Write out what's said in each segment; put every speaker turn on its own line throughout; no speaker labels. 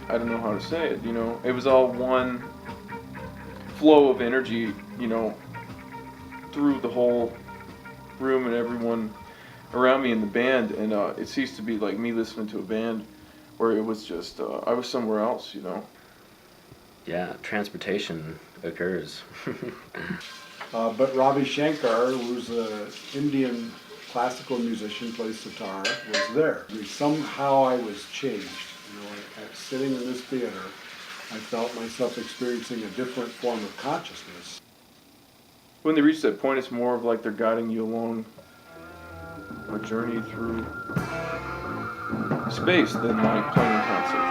I don't know how to say it, you know. It was all one flow of energy, you know, through the whole room and everyone around me in the band, and it ceased to be like me listening to a band where it was just I was somewhere else, you know.
Yeah, transportation occurs.
But Ravi Shankar, who's an Indian classical musician, plays sitar, was there. I mean, somehow I was changed. You know, sitting in this theater, I felt myself experiencing a different form of consciousness.
When they reach that point, it's more of like they're guiding you along a journey through space than like playing a concert.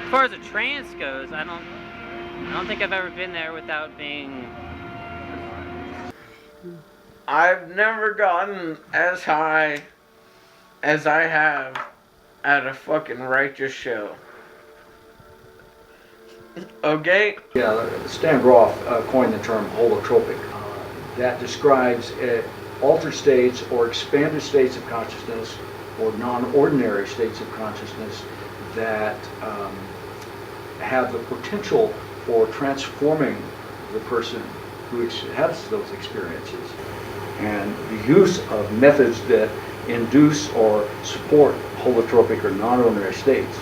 As far as a trance goes, I don't think I've ever been there without being.
I've never gotten as high as I have at a fucking Righteous show. Okay?
Yeah, Stan Groff coined the term holotropic. That describes altered states or expanded states of consciousness or non-ordinary states of consciousness that have the potential for transforming the person who has those experiences. And the use of methods that induce or support holotropic or non-ordinary states.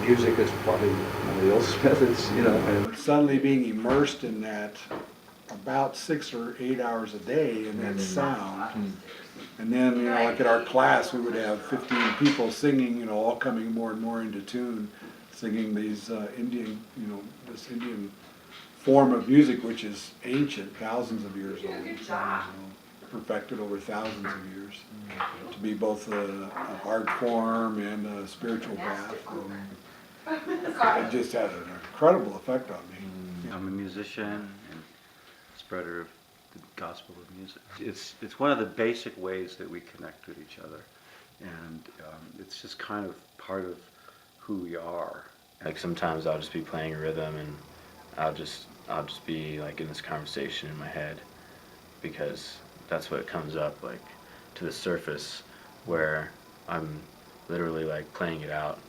Music is probably one of the oldest methods, you know. And
Suddenly being immersed in that about 6 or 8 hours a day in that sound. And then, you know, like at our class, we would have 15 people singing, you know, all coming more and more into tune, singing these Indian, you know, this Indian form of music, which is ancient, thousands of years old, you know, perfected over thousands of years, to be both a art form and a spiritual path. It just had an incredible effect on me.
I'm a musician and spreader of the gospel of music. It's one of the basic ways that we connect with each other, and it's just kind of part of who we are.
Like sometimes I'll just be playing a rhythm and I'll just be like in this conversation in my head, because that's what comes up like to the surface, where I'm literally like playing it out.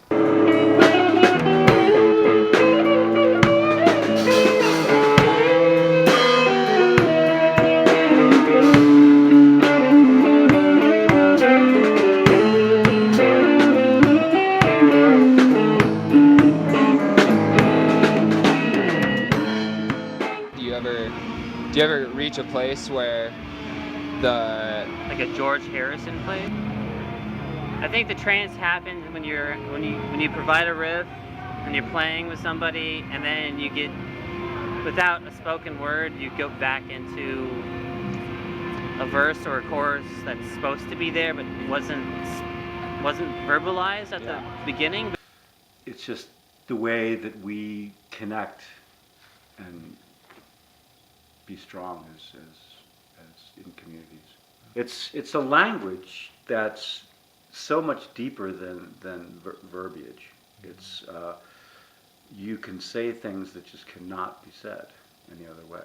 Do you ever reach a place where the
Like a George Harrison place. I think the trance happens when you provide a riff and you're playing with somebody, and then you get, without a spoken word, you go back into a verse or a chorus that's supposed to be there but wasn't verbalized at the beginning.
It's just the way that we connect and be strong as in communities. It's a language that's so much deeper than verbiage. It's you can say things that just cannot be said any other way.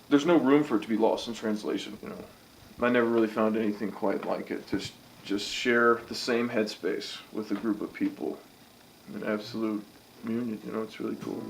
There's no room for it to be lost in translation. I never really found anything quite like it. Just share the same headspace with a group of people, an absolute union. It's really cool.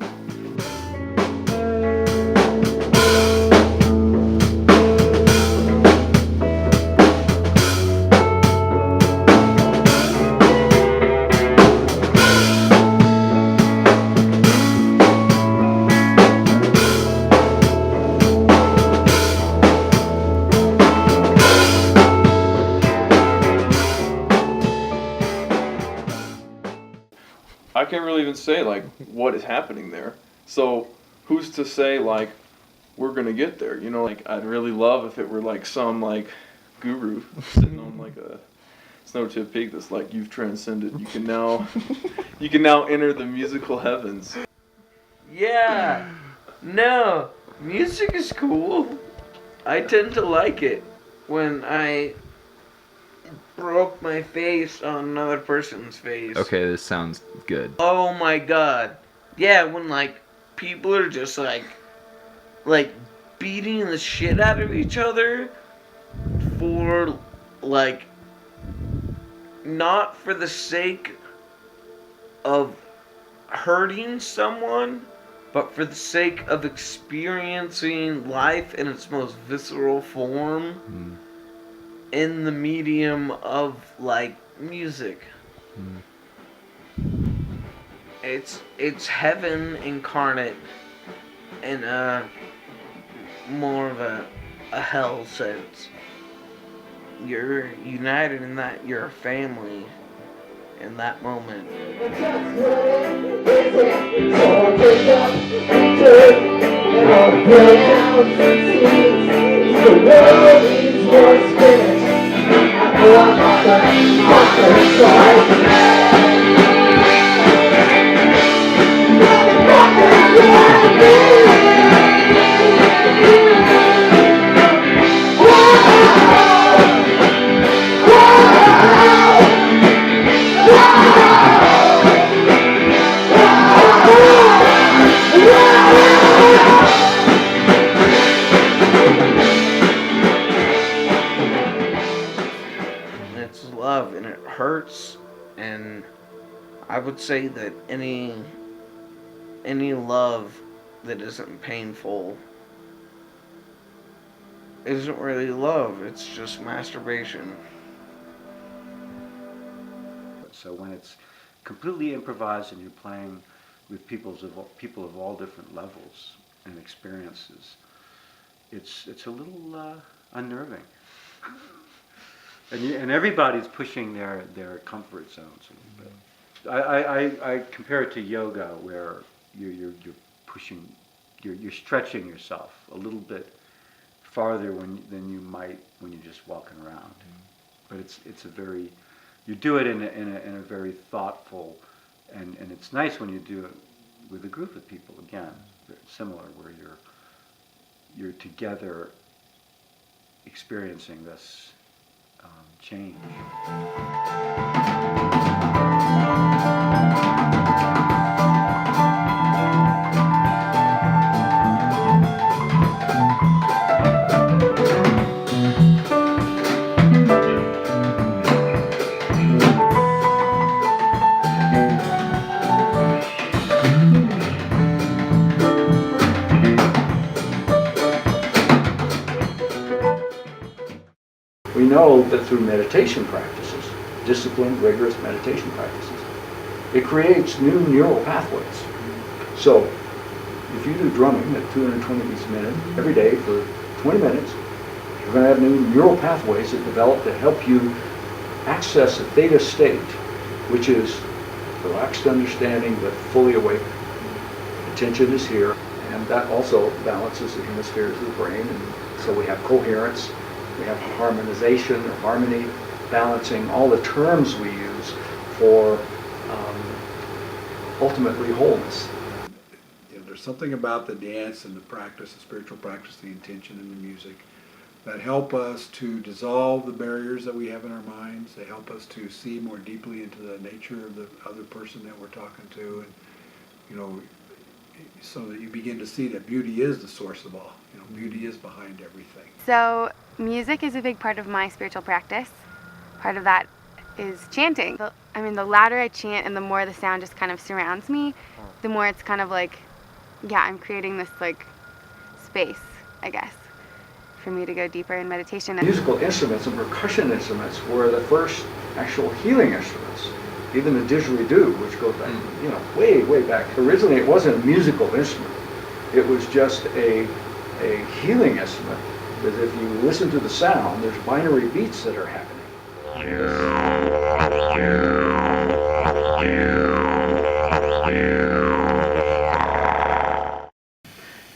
I can't really even say what is happening there. So who's to say we're gonna get there? I'd really love if it were some guru sitting on a snow-tipped peak that's you've transcended. You can now enter the musical heavens.
Yeah. No, music is cool. I tend to like it when I broke my face on another person's face.
Okay, this sounds good.
Oh my god. Yeah, when people are just beating the shit out of each other for not for the sake of hurting someone, but for the sake of experiencing life in its most visceral form in the medium of music. It's heaven incarnate in a more of a hell sense. You're united in that you're a family in that moment. It's love, and it hurts, and I would say that any love that isn't painful isn't really love, it's just masturbation.
So when it's completely improvised and you're playing with people of all different levels and experiences, it's a little unnerving. And everybody's pushing their comfort zones a little bit. I compare it to yoga, where you're pushing, you're stretching yourself a little bit farther than you might when you're just walking around. But it's a very, you do it in a very thoughtful, and it's nice when you do it with a group of people, again, similar, where you're together experiencing this change.
know that through meditation practices, disciplined, rigorous meditation practices, it creates new neural pathways. So if you do drumming at 220 beats a minute every day for 20 minutes, you're going to have new neural pathways that develop to help you access a theta state, which is relaxed understanding but fully awake. Attention is here, and that also balances the hemispheres of the brain, and so we have coherence, we have harmonization or harmony, balancing, all the terms we use for ultimately wholeness.
There's something about the dance and the practice, the spiritual practice, the intention and the music that help us to dissolve the barriers that we have in our minds. They help us to see more deeply into the nature of the other person that we're talking to, and so that you begin to see that beauty is the source of all. Beauty is behind everything.
So music is a big part of my spiritual practice. Part of that is chanting. The louder I chant and the more the sound just kind of surrounds me, the more it's kind of like, yeah, I'm creating this like space, I guess, for me to go deeper in meditation.
Musical instruments and percussion instruments were the first actual healing instruments. Even the didgeridoo, which goes back, way, way back. Originally, it wasn't a musical instrument. It was just a healing instrument. Because if you listen to the sound, there's binary beats that are happening.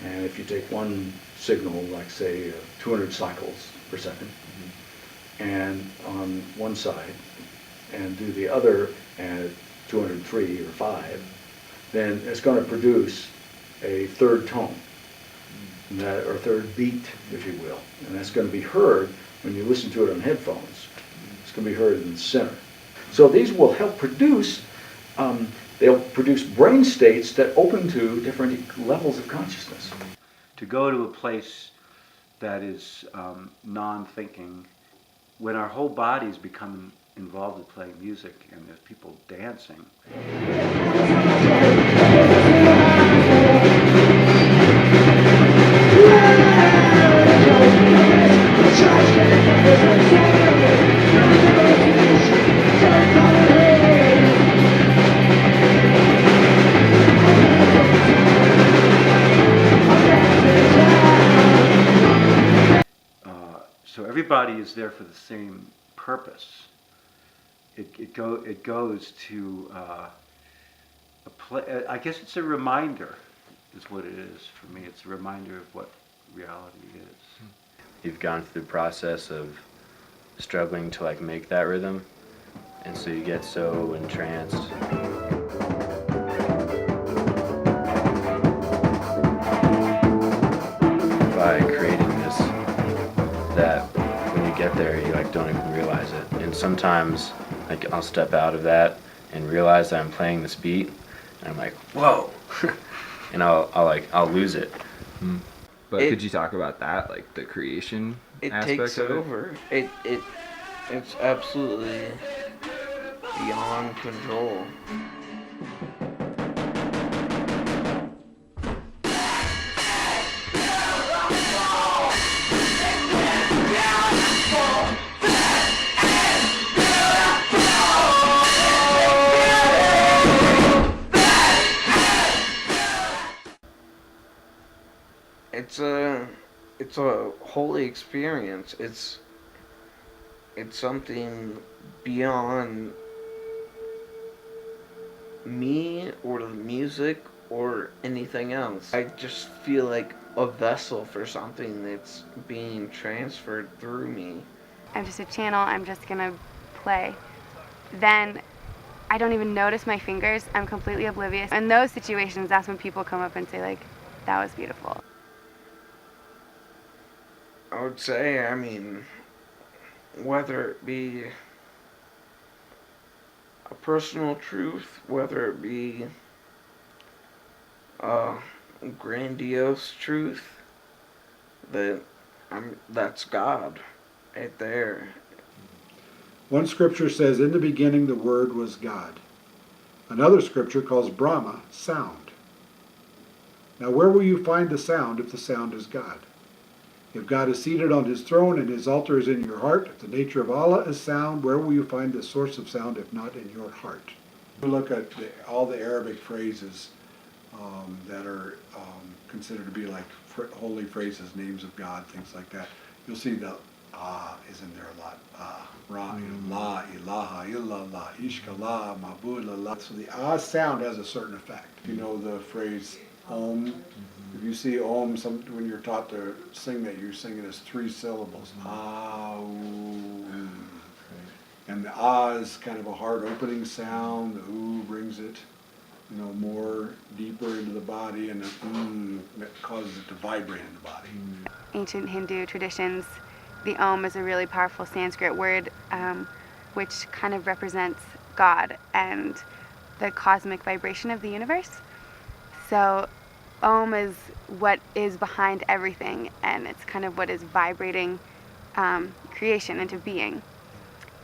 And if you take one signal, like say 200 cycles per second, and on one side, and do the other at 203 or 5, then it's going to produce a third tone, or third beat, if you will. And that's going to be heard when you listen to it on headphones. It's going to be heard in the center. So these will help produce, they'll produce brain states that open to different levels of consciousness.
To go to a place that is non-thinking, when our whole bodies become involved in playing music and there's people dancing. So everybody is there for the same purpose. It goes to a play. I guess it's a reminder, is what it is for me. It's a reminder of what reality is.
You've gone through the process of struggling to like make that rhythm, and so you get so entranced. By creating this, that when you get there, you like don't even realize it. And sometimes, like I'll step out of that and realize that I'm playing this beat, and I'm like, whoa, and I'll lose it.
But could you talk about that, like the creation aspect
takes
of it?
over. It's absolutely beyond control. It's a holy experience. It's something beyond me or the music or anything else. I just feel like a vessel for something that's being transferred through me.
I'm just a channel, I'm just gonna play. Then I don't even notice my fingers, I'm completely oblivious. In those situations, that's when people come up and say like, that was beautiful.
I would say, whether it be a personal truth, whether it be a grandiose truth, that's God right there.
One scripture says, in the beginning the Word was God. Another scripture calls Brahma sound. Now where will you find the sound if the sound is God? If God is seated on his throne and his altar is in your heart, if the nature of Allah is sound, where will you find the source of sound if not in your heart? We look at all the Arabic phrases that are considered to be like holy phrases, names of God, things like that. You'll see the ah is in there a lot. Ah, ra, la ilaha illallah, ishkallah, mabud Allah. So the ah sound has a certain effect. You know the phrase Om. If you see Om, when you're taught to sing that, you're singing as 3 syllables. Ah, ooh. And the ah is kind of a hard opening sound. The ooh brings it, more deeper into the body, and the that causes it to vibrate in the body.
Ancient Hindu traditions, the Om is a really powerful Sanskrit word, which kind of represents God and the cosmic vibration of the universe. So Om is what is behind everything, and it's kind of what is vibrating creation into being.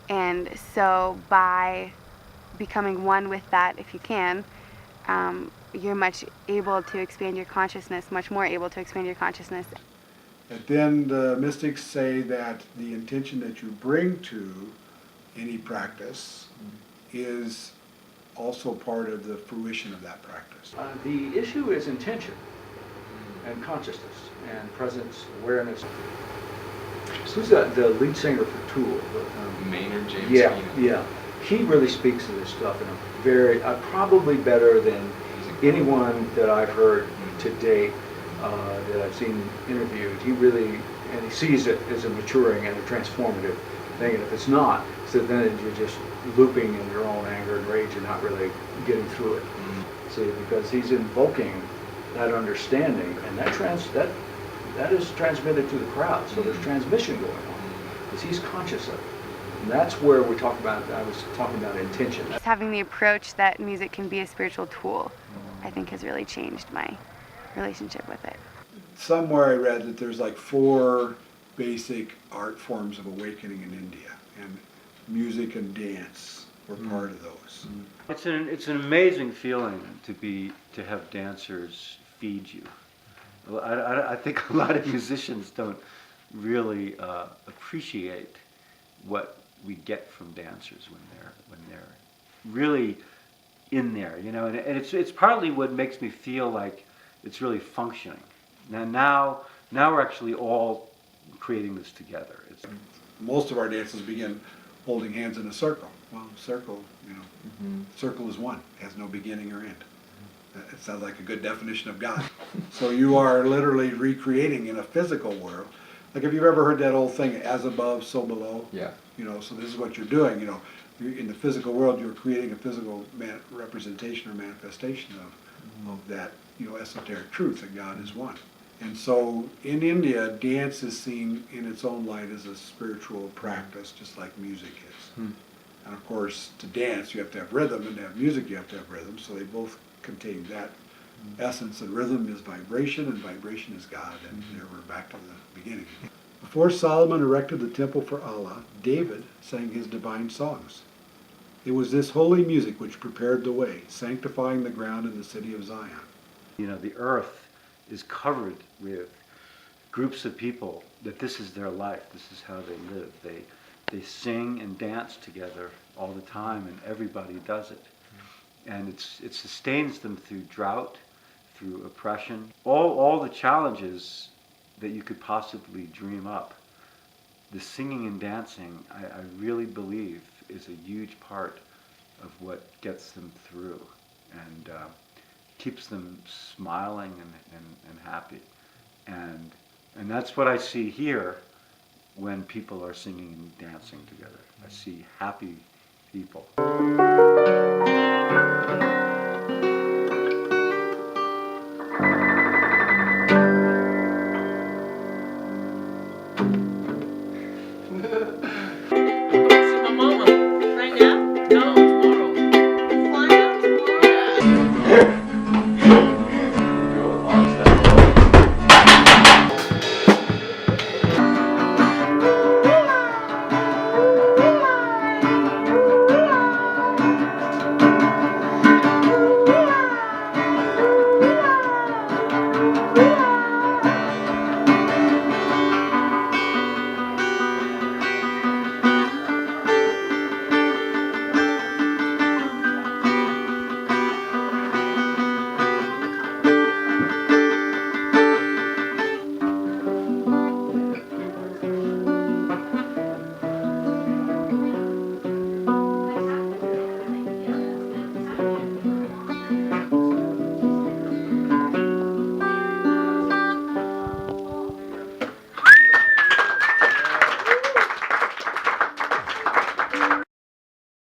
And so by becoming one with that, if you can, you're much able to expand your consciousness, much more able to expand your consciousness.
And then the mystics say that the intention that you bring to any practice is also part of the fruition of that practice.
The issue is intention and consciousness and presence, awareness. Who's the lead singer for Tool?
Maynard James
Yeah,
Keenan.
yeah. He really speaks to this stuff in a very, probably better than anyone that I've heard to date, that I've seen interviewed. He really, and he sees it as a maturing and a transformative thing. And if it's not, so then you're just looping in your own anger and rage and not really getting through it. See, because he's invoking that understanding, and that is transmitted to the crowd. So there's transmission going on, because he's conscious of it. And that's where I was talking about intention.
Just having the approach that music can be a spiritual tool, I think has really changed my relationship with it.
Somewhere I read that there's like 4 basic art forms of awakening in India, and music and dance were part of those.
It's an amazing feeling to have dancers feed you. I think a lot of musicians don't really appreciate what we get from dancers when they're really in there, and it's partly what makes me feel like it's really functioning. Now we're actually all creating this together.
Most of our dances begin holding hands in a circle. Well, circle, circle is one. It has no beginning or end. It sounds like a good definition of God. So you are literally recreating in a physical world. Like, if you've ever heard that old thing, as above, so below.
Yeah.
So this is what you're doing. In the physical world, you're creating a physical representation or manifestation of that, esoteric truth that God is one. And so in India, dance is seen in its own light as a spiritual practice, just like music is. And of course, to dance, you have to have rhythm, and to have music, you have to have rhythm. So they both contain that essence, and rhythm is vibration, and vibration is God. And there we're back to the beginning. Before Solomon erected the temple for Allah, David sang his divine songs. It was this holy music which prepared the way, sanctifying the ground in the city of Zion.
The earth is covered with groups of people that this is their life, this is how they live. They sing and dance together all the time, and everybody does it. And it sustains them through drought, through oppression, all the challenges that you could possibly dream up. The singing and dancing, I really believe, is a huge part of what gets them through and keeps them smiling and happy. And that's what I see here when people are singing and dancing together. I see happy people.